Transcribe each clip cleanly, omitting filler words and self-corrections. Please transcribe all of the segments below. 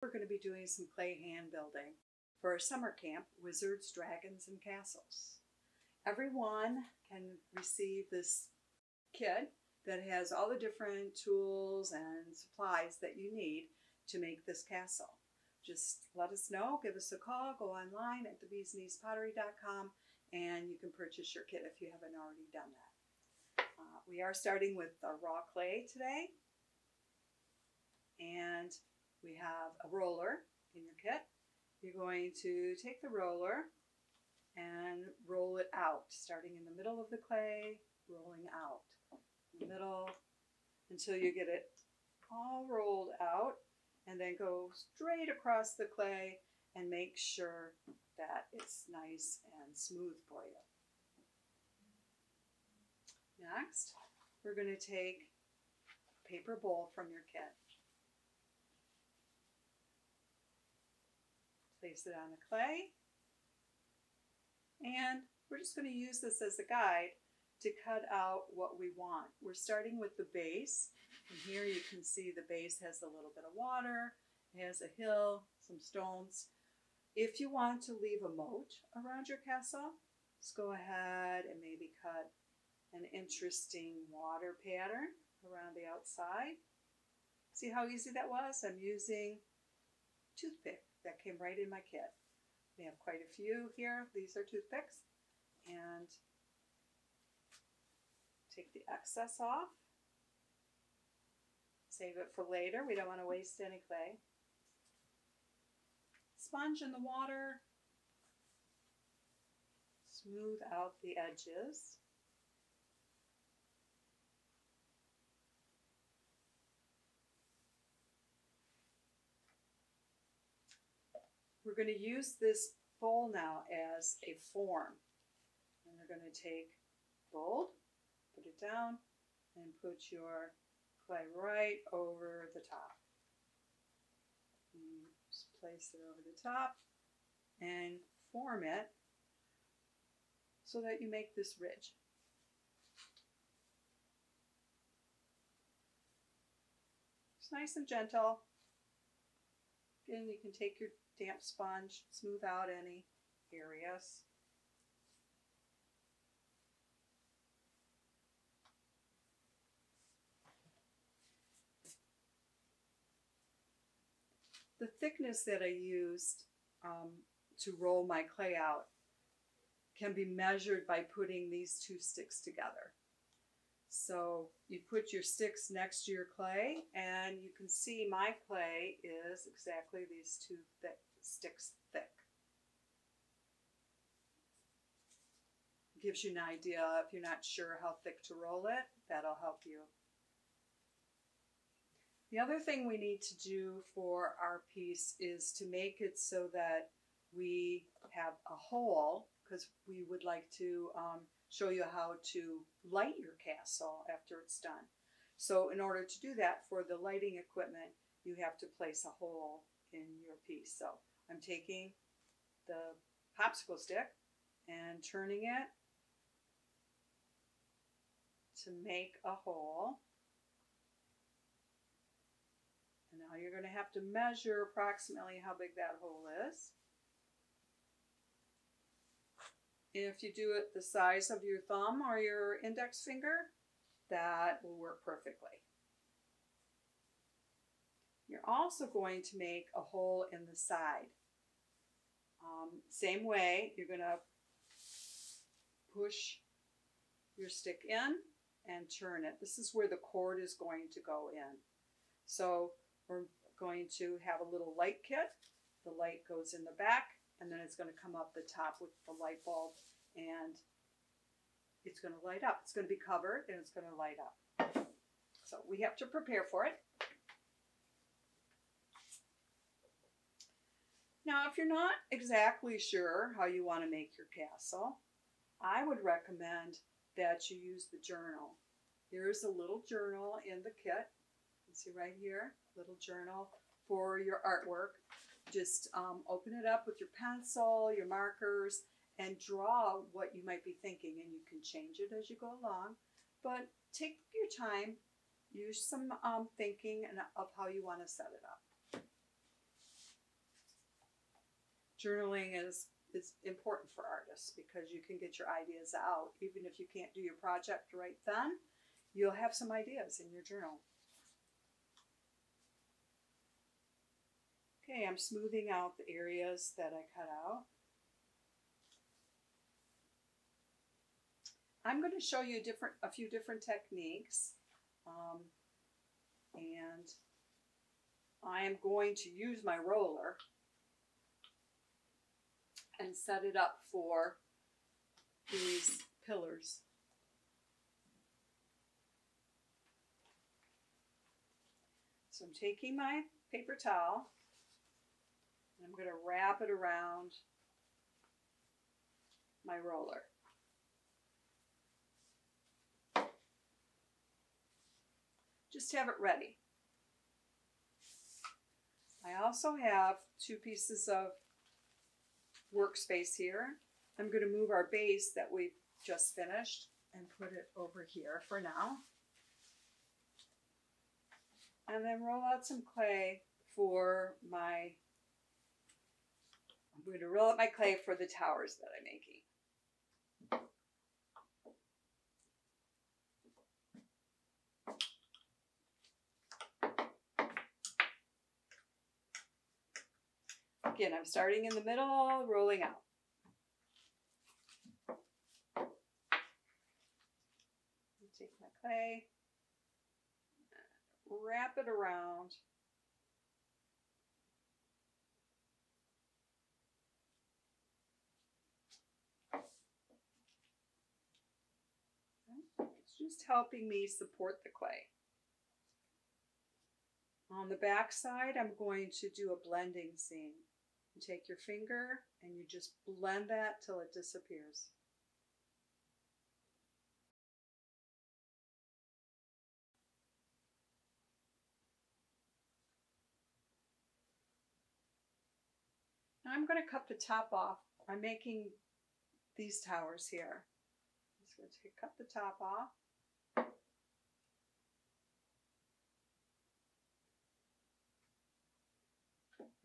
We're going to be doing some clay hand building for a summer camp, Wizards, Dragons, and Castles. Everyone can receive this kit that has all the different tools and supplies that you need to make this castle. Just let us know, give us a call, go online at thebeeskneespottery.com, and you can purchase your kit if you haven't already done that. We are starting with the raw clay today, and we have a roller in your kit. You're going to take the roller and roll it out, starting in the middle of the clay, rolling out in the middle until you get it all rolled out, and then go straight across the clay and make sure that it's nice and smooth for you. Next, we're going to take a paper bowl from your kit. Place it on the clay, and we're just going to use this as a guide to cut out what we want. We're starting with the base, and here you can see the base has a little bit of water, it has a hill, some stones. If you want to leave a moat around your castle, just go ahead and maybe cut an interesting water pattern around the outside. See how easy that was? I'm using toothpick that came right in my kit. We have quite a few here. These are toothpicks. And take the excess off. Save it for later. We don't want to waste any clay. Sponge in the water. Smooth out the edges. We're going to use this bowl now as a form. And we're going to take gold, put it down, and put your clay right over the top. And just place it over the top and form it so that you make this ridge. It's nice and gentle. Again, you can take your damp sponge, smooth out any areas. The thickness that I used to roll my clay out can be measured by putting these two sticks together. So you put your sticks next to your clay, and you can see my clay is exactly these two sticks thick. Gives you an idea if you're not sure how thick to roll it. That'll help you. The other thing we need to do for our piece is to make it so that we have a hole, because we would like to show you how to light your castle after it's done. So in order to do that, for the lighting equipment, you have to place a hole in your piece. So I'm taking the popsicle stick and turning it to make a hole. And now you're going to have to measure approximately how big that hole is. If you do it the size of your thumb or your index finger, that will work perfectly. You're also going to make a hole in the side. Same way, you're going to push your stick in and turn it. This is where the cord is going to go in. So we're going to have a little light kit. The light goes in the back, and then it's going to come up the top with the light bulb, and it's going to light up. It's going to be covered, and it's going to light up. So we have to prepare for it. Now, if you're not exactly sure how you want to make your castle, I would recommend that you use the journal. Here's a little journal in the kit. You can see right here, little journal for your artwork. Just open it up with your pencil, your markers, and draw what you might be thinking, and you can change it as you go along. But take your time, use some thinking of how you want to set it up. journaling is important for artists because you can get your ideas out. Even if you can't do your project right then, you'll have some ideas in your journal. Okay, I'm smoothing out the areas that I cut out. I'm going to show you a few different techniques, and I am going to use my roller and set it up for these pillars. So I'm taking my paper towel and I'm going to wrap it around my roller. Just have it ready. I also have 2 pieces of workspace here. I'm going to move our base that we've just finished and put it over here for now. And then roll out some clay for I'm going to roll out my clay for the towers that I'm making. Again, I'm starting in the middle, rolling out. Take my clay, wrap it around. It's just helping me support the clay. On the back side, I'm going to do a blending scene. You take your finger and you just blend that till it disappears. Now I'm going to cut the top off. I'm making these towers here. I'm just going to cut the top off.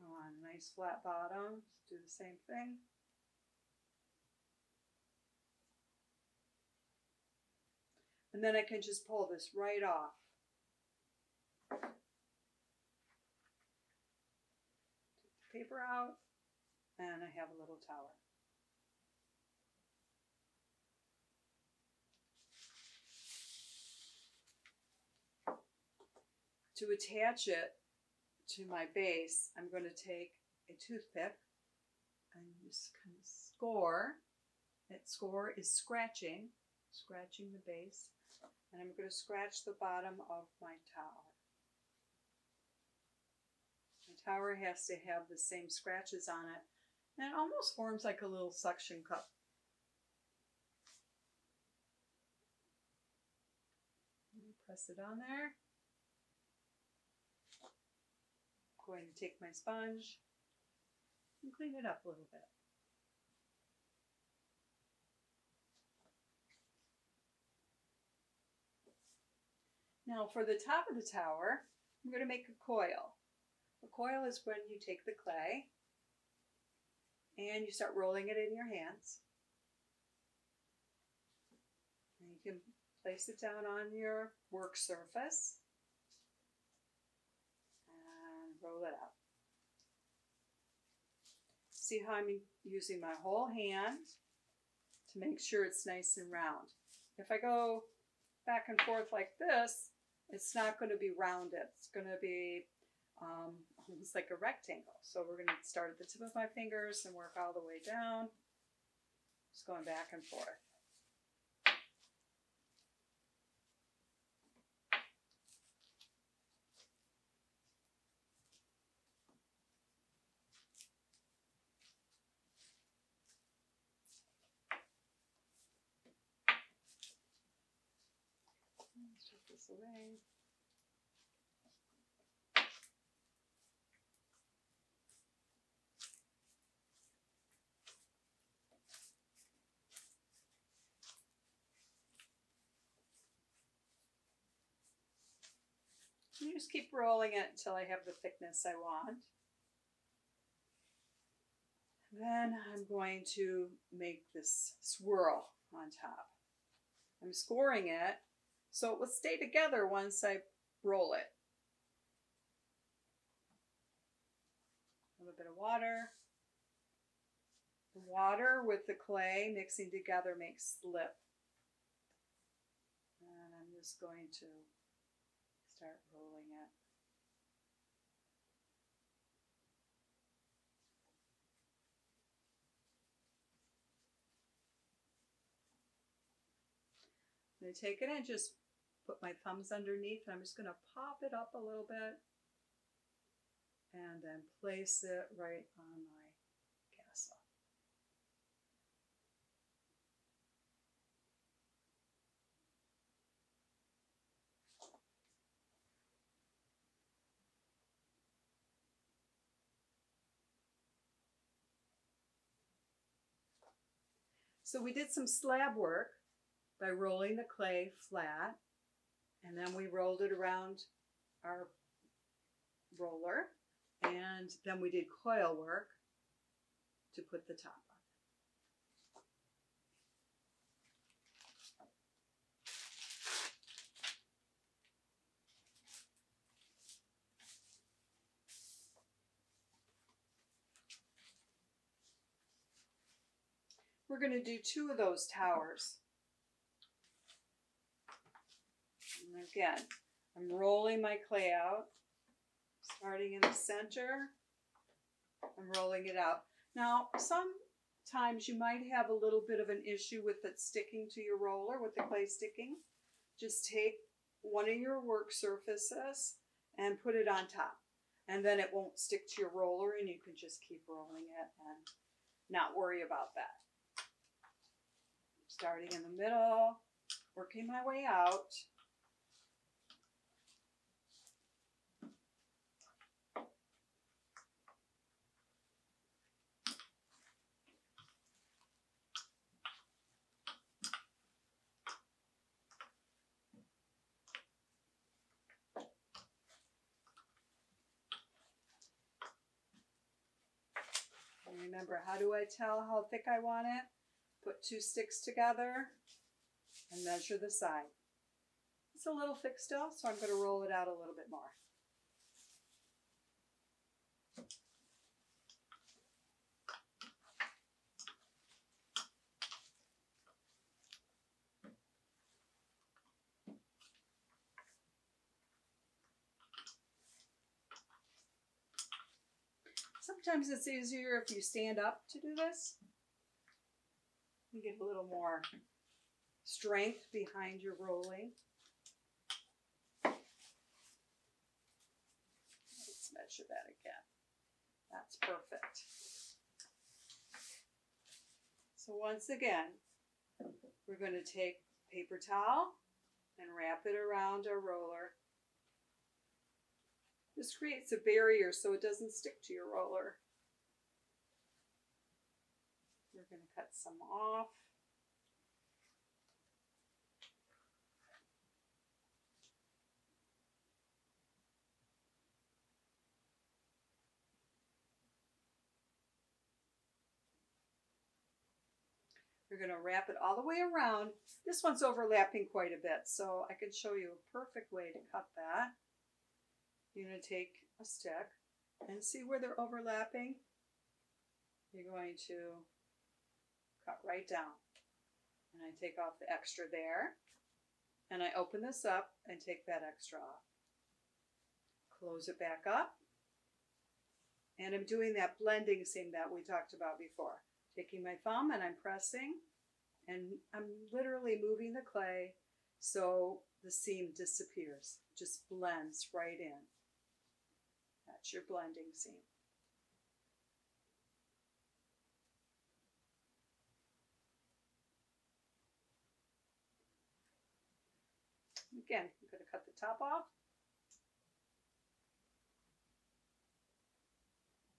On a nice flat bottom, do the same thing. And then I can just pull this right off. Take the paper out, and I have a little tower. To attach it to my base, I'm going to take a toothpick and just kind of score. That score is scratching the base, and I'm going to scratch the bottom of my tower. My tower has to have the same scratches on it, and it almost forms like a little suction cup. Press it on there. I'm going to take my sponge and clean it up a little bit. Now for the top of the tower, I'm going to make a coil. A coil is when you take the clay and you start rolling it in your hands. And you can place it down on your work surface and roll it out. See how I'm using my whole hand to make sure it's nice and round. If I go back and forth like this, it's not going to be rounded. It's going to be almost like a rectangle. So we're going to start at the tip of my fingers and work all the way down, just going back and forth. Let's take this away. You just keep rolling it until I have the thickness I want. Then I'm going to make this swirl on top. I'm scoring it so it will stay together once I roll it. A little bit of water. The water with the clay mixing together makes slip. And I'm just going to start rolling it. I'm going to take it and just put my thumbs underneath, and I'm just going to pop it up a little bit and then place it right on my castle. So we did some slab work by rolling the clay flat, and then we rolled it around our roller, and then we did coil work to put the top on. We're going to do 2 of those towers. And again, I'm rolling my clay out, starting in the center. I'm rolling it out. Now, sometimes you might have a little bit of an issue with it sticking to your roller, with the clay sticking. Just take one of your work surfaces and put it on top. And then it won't stick to your roller, and you can just keep rolling it and not worry about that. Starting in the middle, working my way out. And remember, how do I tell how thick I want it? Put 2 sticks together and measure the side. It's a little thick still, so I'm going to roll it out a little bit more. Sometimes it's easier if you stand up to do this. You get a little more strength behind your rolling. Let's measure that again. That's perfect. So once again, we're going to take paper towel and wrap it around our roller. This creates a barrier so it doesn't stick to your roller. We're going to cut some off. We're going to wrap it all the way around. This one's overlapping quite a bit, so I can show you a perfect way to cut that. You're going to take a stick and see where they're overlapping. You're going to cut right down. And I take off the extra there. And I open this up and take that extra off. Close it back up. And I'm doing that blending seam that we talked about before. Taking my thumb and I'm pressing. And I'm literally moving the clay so the seam disappears. Just blends right in. That's your blending seam. Again, I'm going to cut the top off.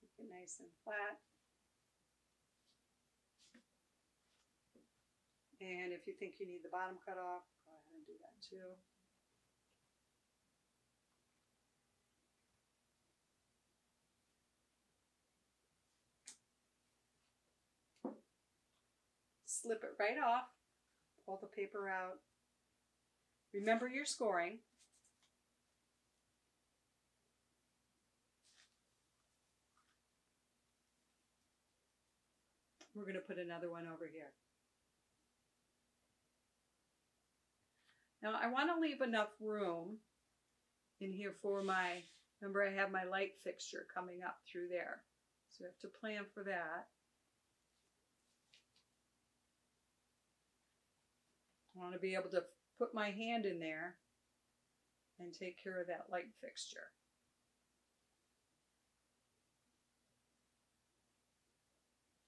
Make it nice and flat. And if you think you need the bottom cut off, go ahead and do that too. slip it right off. Pull the paper out. Remember your scoring. We're going to put another one over here. Now I want to leave enough room in here for my, remember I have my light fixture coming up through there. So we have to plan for that. I want to be able to put my hand in there and take care of that light fixture.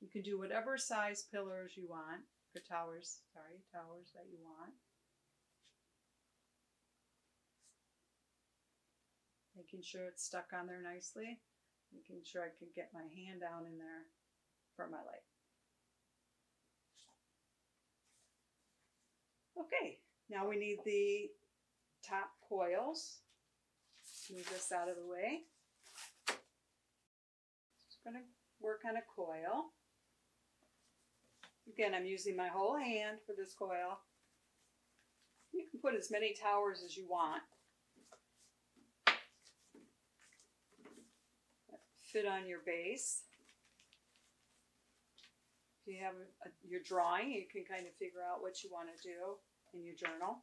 You can do whatever size pillars you want, or towers that you want. Making sure it's stuck on there nicely. Making sure I can get my hand down in there for my light. Okay, now we need the top coils. Move this out of the way. Just going to work on a coil. Again, I'm using my whole hand for this coil. You can put as many towers as you want. Fit on your base. If you have your drawing, you can kind of figure out what you want to do in your journal.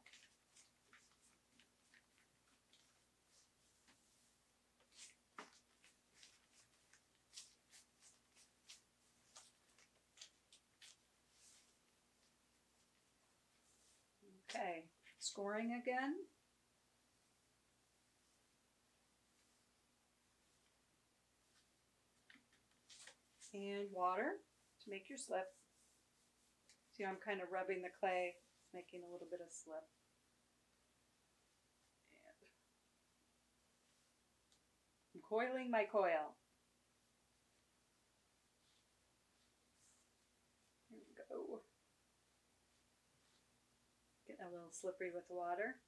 Okay, scoring again. And water to make your slip. See, I'm kind of rubbing the clay, making a little bit of slip. And I'm coiling my coil. Here we go. Getting a little slippery with the water.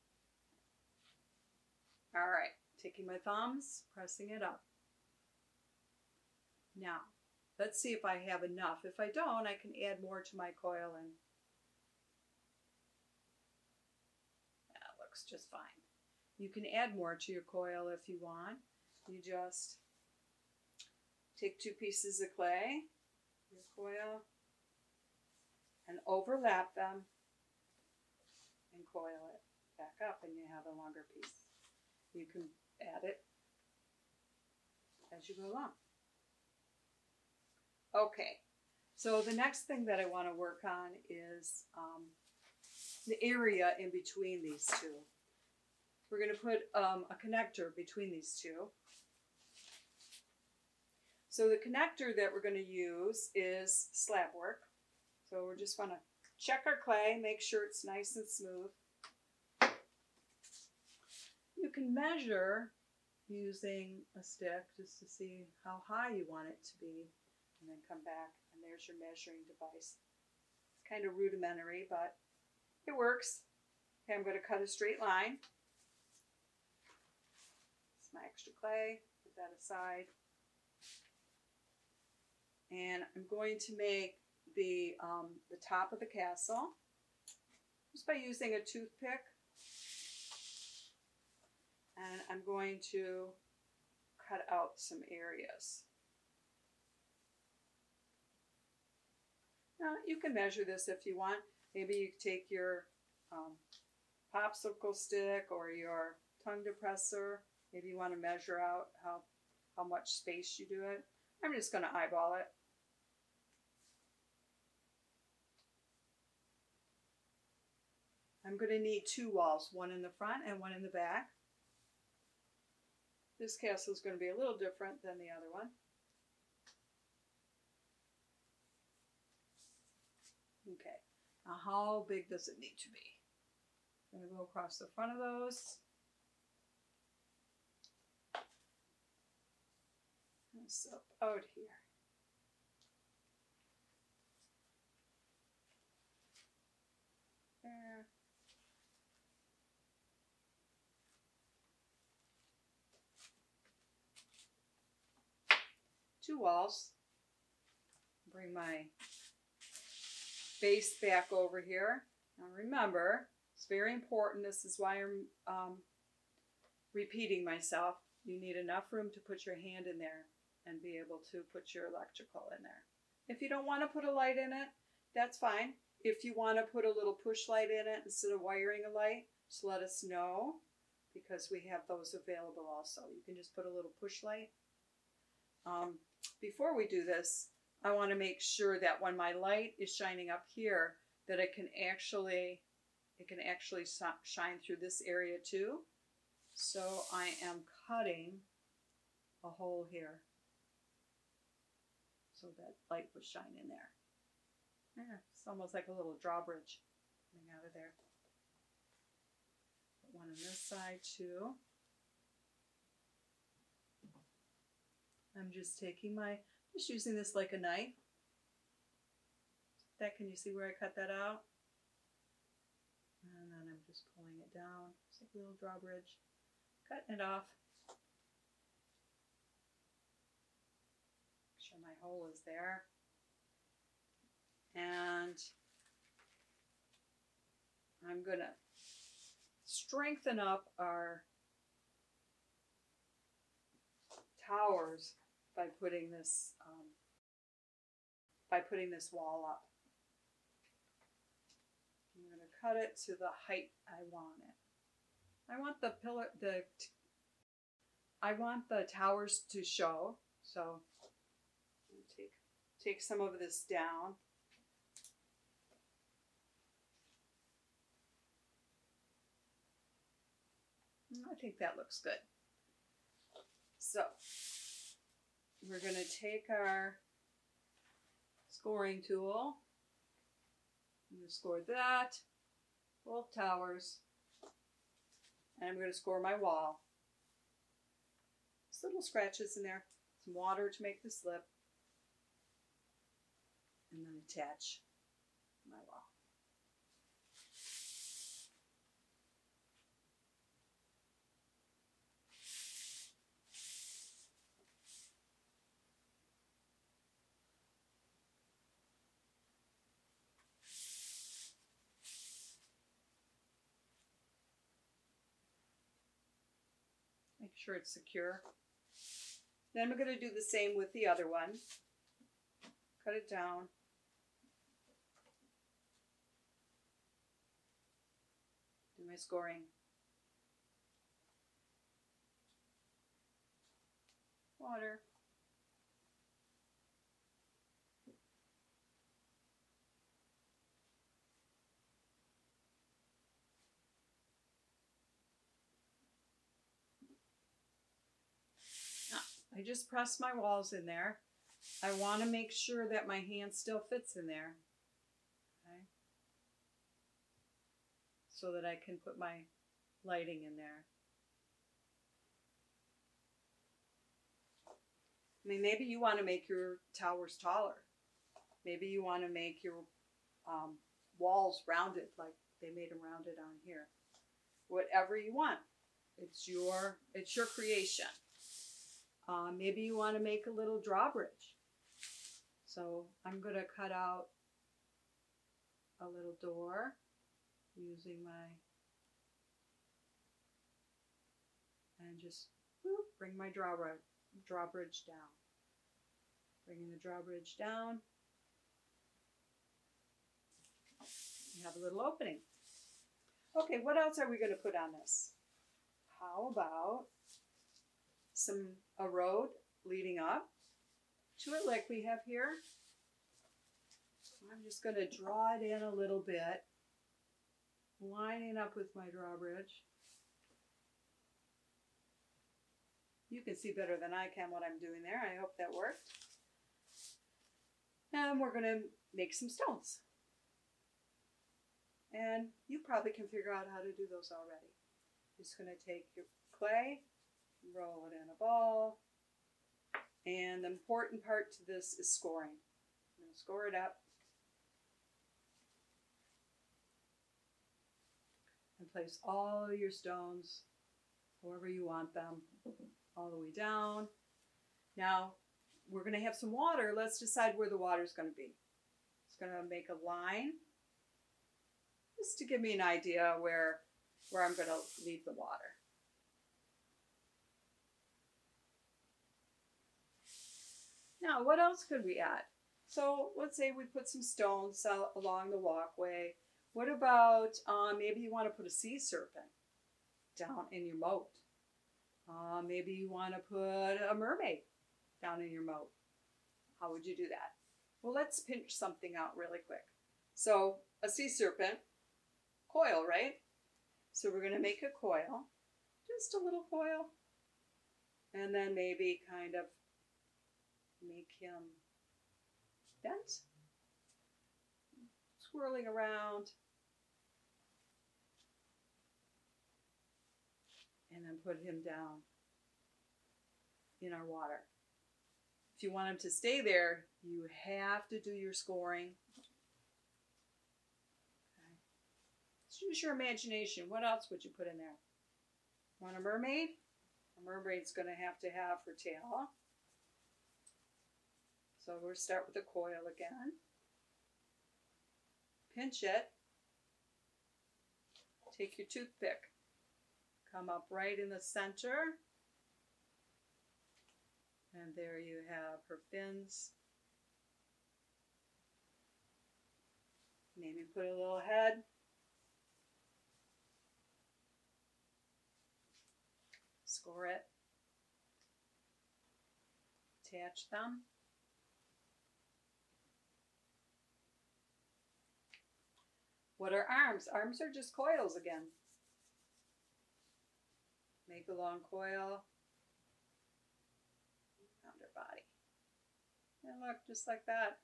All right, taking my thumbs, pressing it up. Now, let's see if I have enough. If I don't, I can add more to my coil, and that looks just fine. You can add more to your coil if you want. You just take 2 pieces of clay, your coil, and overlap them and coil it back up, and you have a longer piece. You can add it as you go along. Okay, so the next thing that I want to work on is the area in between these two. We're going to put a connector between these two. So the connector that we're going to use is slab work. So we're just going to check our clay, make sure it's nice and smooth. You can measure using a stick just to see how high you want it to be. And then come back, and there's your measuring device. It's kind of rudimentary, but it works. Okay, I'm going to cut a straight line. It's my extra clay. Put that aside. And I'm going to make the top of the castle just by using a toothpick. And I'm going to cut out some areas. Now, you can measure this if you want. Maybe you take your popsicle stick or your tongue depressor. Maybe you want to measure out how much space you do it. I'm just going to eyeball it. I'm going to need 2 walls, one in the front and one in the back. This castle is going to be a little different than the other one. Okay, now how big does it need to be? I'm going to go across the front of those. This up out here. There. Two walls. Bring my base back over here. Now remember, it's very important. This is why I'm repeating myself. You need enough room to put your hand in there and be able to put your electrical in there. If you don't want to put a light in it, that's fine. If you want to put a little push light in it instead of wiring a light, just let us know, because we have those available also. You can just put a little push light. Before we do this, I want to make sure that when my light is shining up here, that it can actually shine through this area too. So I am cutting a hole here so that light would shine in there. Yeah, it's almost like a little drawbridge coming out of there. Put one on this side too. I'm just using this like a knife. Can you see where I cut that out? And then I'm just pulling it down. It's like a little drawbridge. Cutting it off. Make sure my hole is there. And I'm going to strengthen up our towers by putting this wall up. I'm going to cut it to the height I want it. I want the towers to show, so I'll take some of this down. I think that looks good. So we're going to take our scoring tool. I'm going to score that, both towers, and I'm going to score my wall. Just little scratches in there, some water to make the slip, and then attach my wall. Make sure it's secure. Then we're going to do the same with the other one. Cut it down. Do my scoring. Water. I just press my walls in there. I want to make sure that my hand still fits in there. Okay. So that I can put my lighting in there. I mean, maybe you want to make your towers taller. Maybe you want to make your walls rounded, like they made them rounded on here. Whatever you want. It's your creation. Maybe you want to make a little drawbridge. So I'm going to cut out a little door using and just bring my drawbridge down. Bringing the drawbridge down. You have a little opening. Okay, what else are we going to put on this? How about a road leading up to it like we have here? I'm just going to draw it in a little bit, lining up with my drawbridge. You can see better than I can what I'm doing there. I hope that worked. And we're going to make some stones. And you probably can figure out how to do those already. Just going to take your clay, roll it in a ball, and the important part to this is scoring. I'm going to score it up and place all your stones however you want them, all the way down. Now we're going to have some water. Let's decide where the water is going to be. Just going to make a line just to give me an idea where I'm going to leave the water. Now, what else could we add? So let's say we put some stones out along the walkway. What about maybe you want to put a sea serpent down in your moat? Maybe you want to put a mermaid down in your moat. How would you do that? Well, let's pinch something out really quick. So a sea serpent, coil, right? So we're going to make a coil, just a little coil, and then maybe kind of make him bent, swirling around, and then put him down in our water. If you want him to stay there, you have to do your scoring. Okay. Let's use your imagination. What else would you put in there? Want a mermaid? A mermaid's going to have her tail. So we'll start with the coil again. Pinch it. Take your toothpick. Come up right in the center. And there you have her fins. Maybe put a little head. Score it. Attach them. What are arms? Arms are just coils again. Make a long coil around her body. And look, just like that.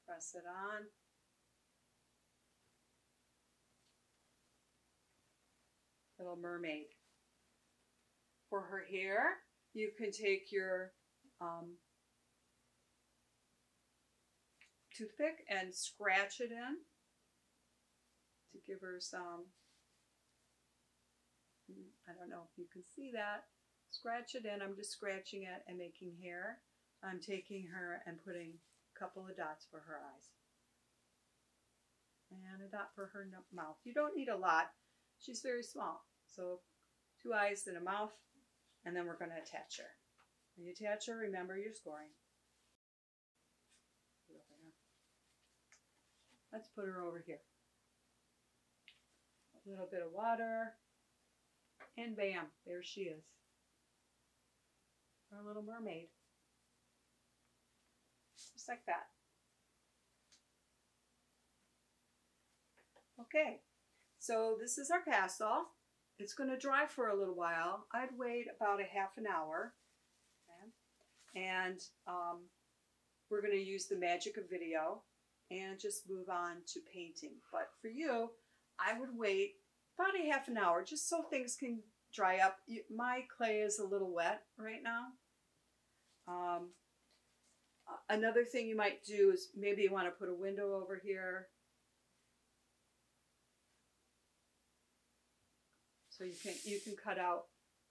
Press it on. Little mermaid. For her hair, you can take your toothpick and scratch it in to give her some, I don't know if you can see that. Scratch it in. I'm just scratching it and making hair. I'm taking her and putting a couple of dots for her eyes. And a dot for her mouth. You don't need a lot. She's very small. So 2 eyes and a mouth. And then we're going to attach her. When you attach her, remember your scoring. Let's put her over here. A little bit of water. And bam, there she is. Our little mermaid. Just like that. Okay, so this is our castle. It's going to dry for a little while. I'd wait about a half an hour. Okay? And we're going to use the magic of video and just move on to painting. But for you, I would wait about a half an hour just so things can dry up. My clay is a little wet right now. Another thing you might do is maybe you want to put a window over here. So you can cut out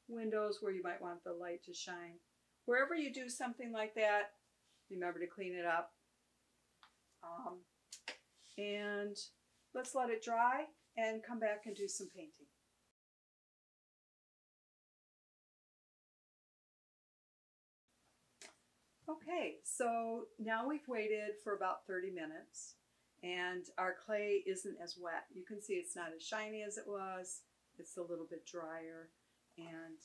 windows where you might want the light to shine. Wherever you do something like that, remember to clean it up. And let's let it dry and come back and do some painting. Okay, so now we've waited for about 30 minutes and our clay isn't as wet. You can see it's not as shiny as it was. It's a little bit drier, and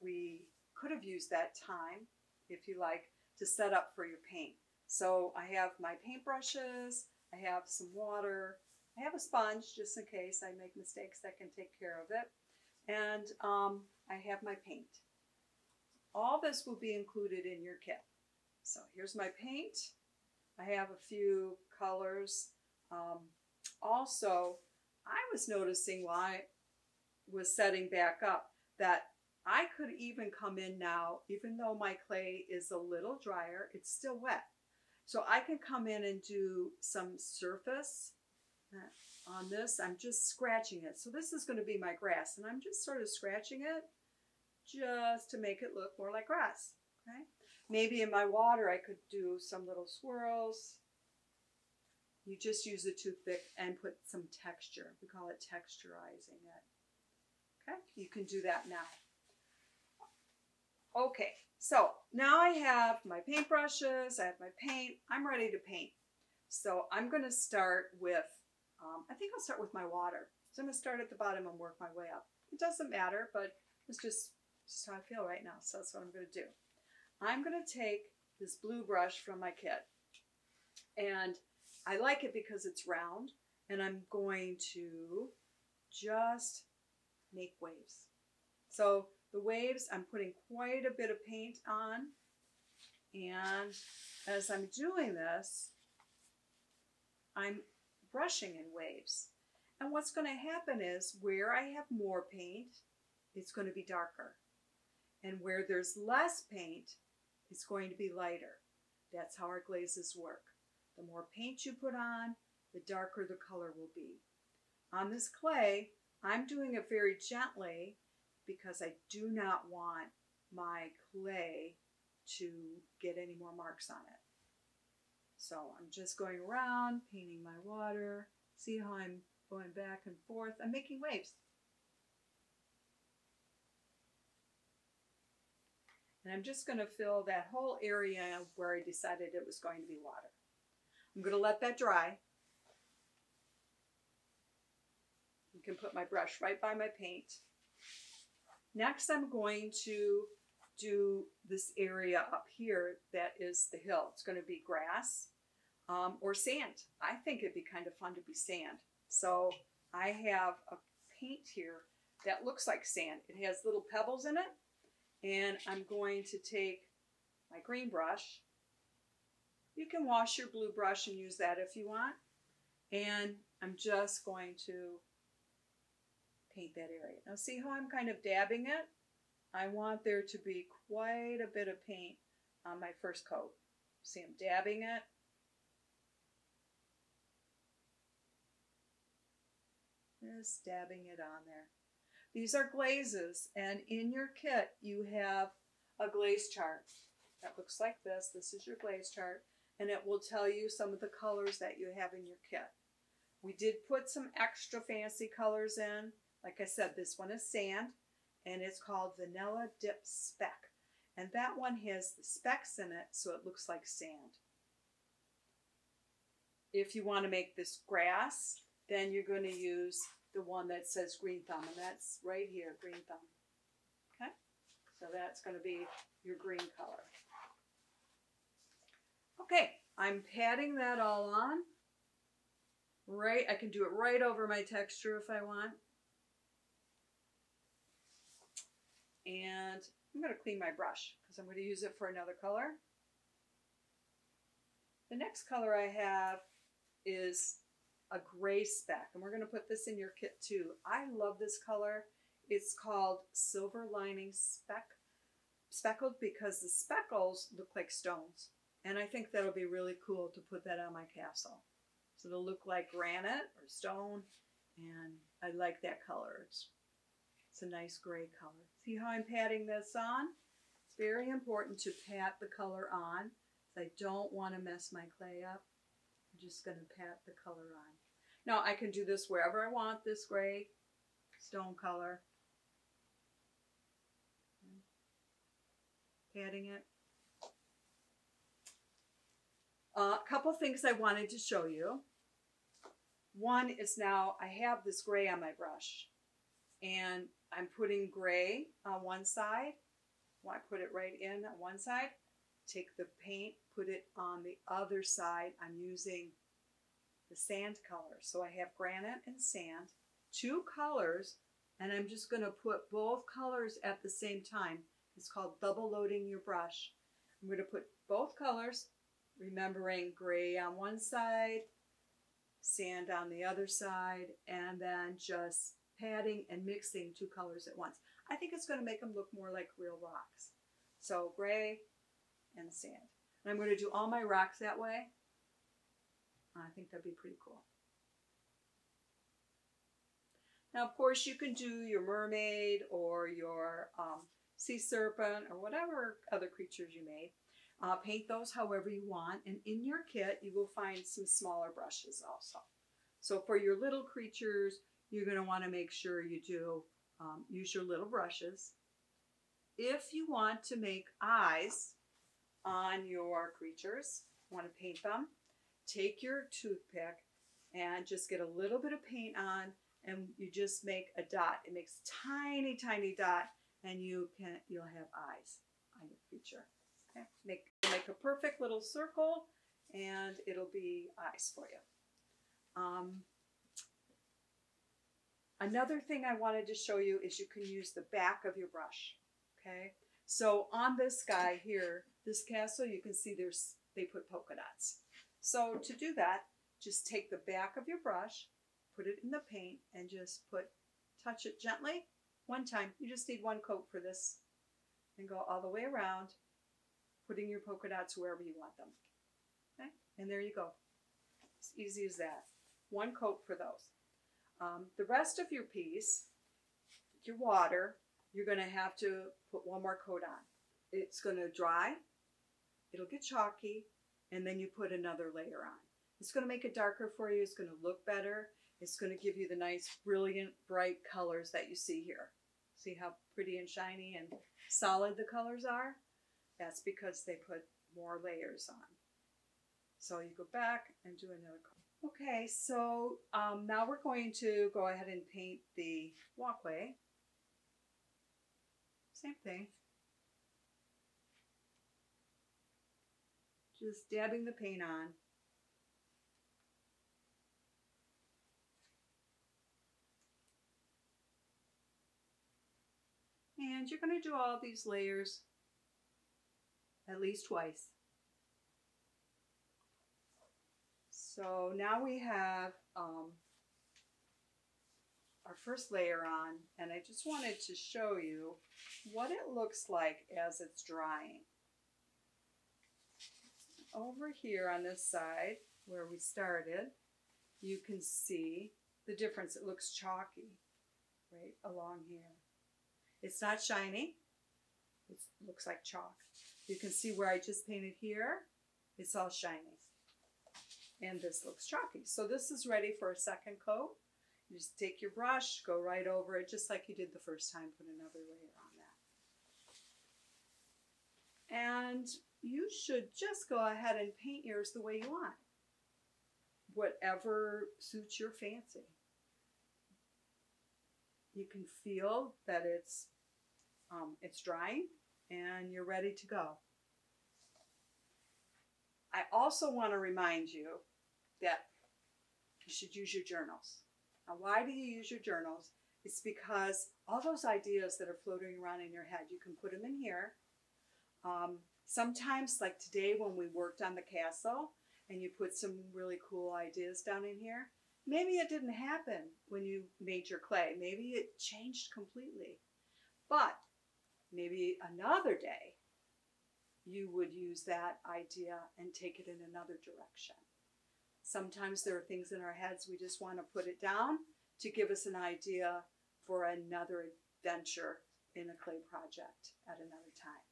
we could have used that time, if you like, to set up for your paint. So I have my paintbrushes, I have some water, I have a sponge just in case I make mistakes that can take care of it, and I have my paint. All this will be included in your kit. So here's my paint. I have a few colors. Also, I was noticing while I was setting back up that I could even come in now, even though my clay is a little drier, it's still wet. So I can come in and do some surface on this. I'm just scratching it. So this is going to be my grass, and I'm just sort of scratching it just to make it look more like grass. Okay? Maybe in my water I could do some little swirls. You just use a toothpick and put some texture. We call it texturizing it. Okay, you can do that now. Okay, so now I have my paintbrushes, I have my paint, I'm ready to paint. So I'm going to start with, I think I'll start with my water. So I'm going to start at the bottom and work my way up. It doesn't matter, but it's just how I feel right now. So that's what I'm going to do. I'm going to take this blue brush from my kit. And I like it because it's round. And I'm going to just make waves. So the waves, I'm putting quite a bit of paint on. And as I'm doing this, I'm brushing in waves. And what's going to happen is where I have more paint, it's going to be darker. And where there's less paint, it's going to be lighter. That's how our glazes work. The more paint you put on, the darker the color will be. On this clay, I'm doing it very gently because I do not want my clay to get any more marks on it. So I'm just going around, painting my water. See how I'm going back and forth? I'm making waves. And I'm just going to fill that whole area where I decided it was going to be water. I'm going to let that dry. You can put my brush right by my paint. Next, I'm going to do this area up here that is the hill. It's going to be grass or sand. I think it'd be kind of fun to be sand. So I have a paint here that looks like sand. It has little pebbles in it. And I'm going to take my green brush. You can wash your blue brush and use that if you want. And I'm just going to paint that area. Now see how I'm kind of dabbing it? I want there to be quite a bit of paint on my first coat. See, I'm dabbing it. Just dabbing it on there. These are glazes, and in your kit you have a glaze chart that looks like this. This is your glaze chart, and it will tell you some of the colors that you have in your kit. We did put some extra fancy colors in. Like I said, this one is sand, and it's called Vanilla Dip Speck. And that one has the specks in it, so it looks like sand. If you want to make this grass, then you're going to use the one that says green thumb, and that's right here, green thumb. Okay? So that's going to be your green color. Okay, I'm patting that all on. Right, I can do it right over my texture if I want. And I'm going to clean my brush because I'm going to use it for another color. The next color I have is a gray speck, and we're going to put this in your kit too. I love this color. It's called Silver Lining Speckled because the speckles look like stones, and I think that'll be really cool to put that on my castle. So it'll look like granite or stone, and I like that color. It's a nice gray color. See how I'm patting this on? It's very important to pat the color on. I don't want to mess my clay up. I'm just going to pat the color on. Now I can do this wherever I want, this gray stone color. Patting it. A couple things I wanted to show you. One is now I have this gray on my brush, and I'm putting gray on one side. Well, I put it right in on one side. Take the paint, put it on the other side. I'm using the sand color. So I have granite and sand, two colors, and I'm just going to put both colors at the same time. It's called double loading your brush. I'm going to put both colors, remembering gray on one side, sand on the other side, and then just patting and mixing two colors at once. I think it's going to make them look more like real rocks. So gray and sand. And I'm going to do all my rocks that way. I think that'd be pretty cool. Now, of course, you can do your mermaid or your sea serpent or whatever other creatures you made. Paint those however you want. And in your kit, you will find some smaller brushes also. So for your little creatures, you're going to want to make sure you do use your little brushes. If you want to make eyes on your creatures, want to paint them, take your toothpick and just get a little bit of paint on, and you just make a dot. It makes a tiny, tiny dot, and you'll have eyes on your creature. Okay? Make a perfect little circle, and it'll be eyes for you. Another thing I wanted to show you is you can use the back of your brush. Okay, so on this guy here, this castle, you can see they put polka dots. So to do that, just take the back of your brush, put it in the paint, and just touch it gently one time. You just need one coat for this, and go all the way around, putting your polka dots wherever you want them. Okay, and there you go. As easy as that. One coat for those. The rest of your piece, your water, you're going to have to put one more coat on. It's going to dry, it'll get chalky, and then you put another layer on. It's going to make it darker for you, it's going to look better, it's going to give you the nice, brilliant, bright colors that you see here. See how pretty and shiny and solid the colors are? That's because they put more layers on. So you go back and do another coat. Okay, so now we're going to go ahead and paint the walkway. Same thing. Just dabbing the paint on. And you're going to do all these layers at least twice. So now we have our first layer on, and I just wanted to show you what it looks like as it's drying. Over here on this side where we started, you can see the difference. It looks chalky right along here. It's not shiny. It looks like chalk. You can see where I just painted here. It's all shiny. And this looks chalky. So this is ready for a second coat. You just take your brush, go right over it just like you did the first time, put another layer on that. And you should just go ahead and paint yours the way you want. Whatever suits your fancy. You can feel that it's drying and you're ready to go. I also want to remind you that you should use your journals. Now, why do you use your journals? It's because all those ideas that are floating around in your head, you can put them in here. Sometimes, like today when we worked on the castle and you put some really cool ideas down in here, maybe it didn't happen when you made your clay. Maybe it changed completely. But maybe another day you would use that idea and take it in another direction. Sometimes there are things in our heads we just want to put it down to give us an idea for another adventure in a clay project at another time.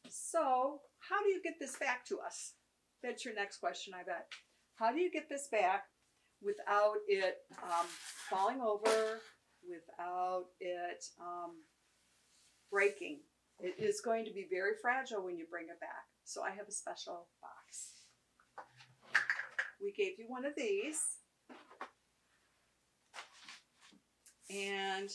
So how do you get this back to us? That's your next question, I bet. How do you get this back without it falling over, without it breaking? It is going to be very fragile when you bring it back. So I have a special box. We gave you one of these. And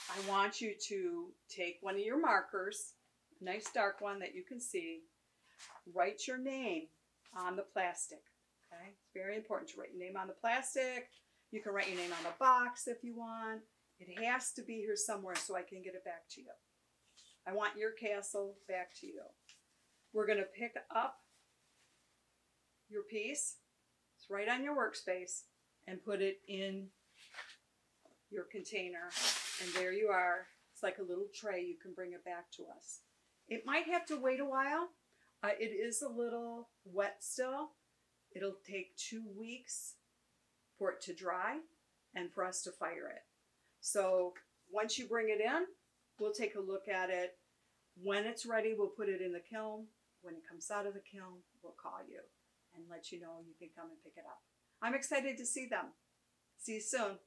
I want you to take one of your markers, a nice dark one that you can see, write your name on the plastic. Okay? It's very important to write your name on the plastic. You can write your name on the box if you want. It has to be here somewhere so I can get it back to you. I want your castle back to you. We're going to pick up your piece. It's right on your workspace, and put it in your container. And there you are. It's like a little tray. You can bring it back to us. It might have to wait a while. It is a little wet still. It'll take 2 weeks for it to dry and for us to fire it. So once you bring it in, we'll take a look at it. When it's ready, we'll put it in the kiln. When it comes out of the kiln, we'll call you and let you know you can come and pick it up. I'm excited to see them. See you soon.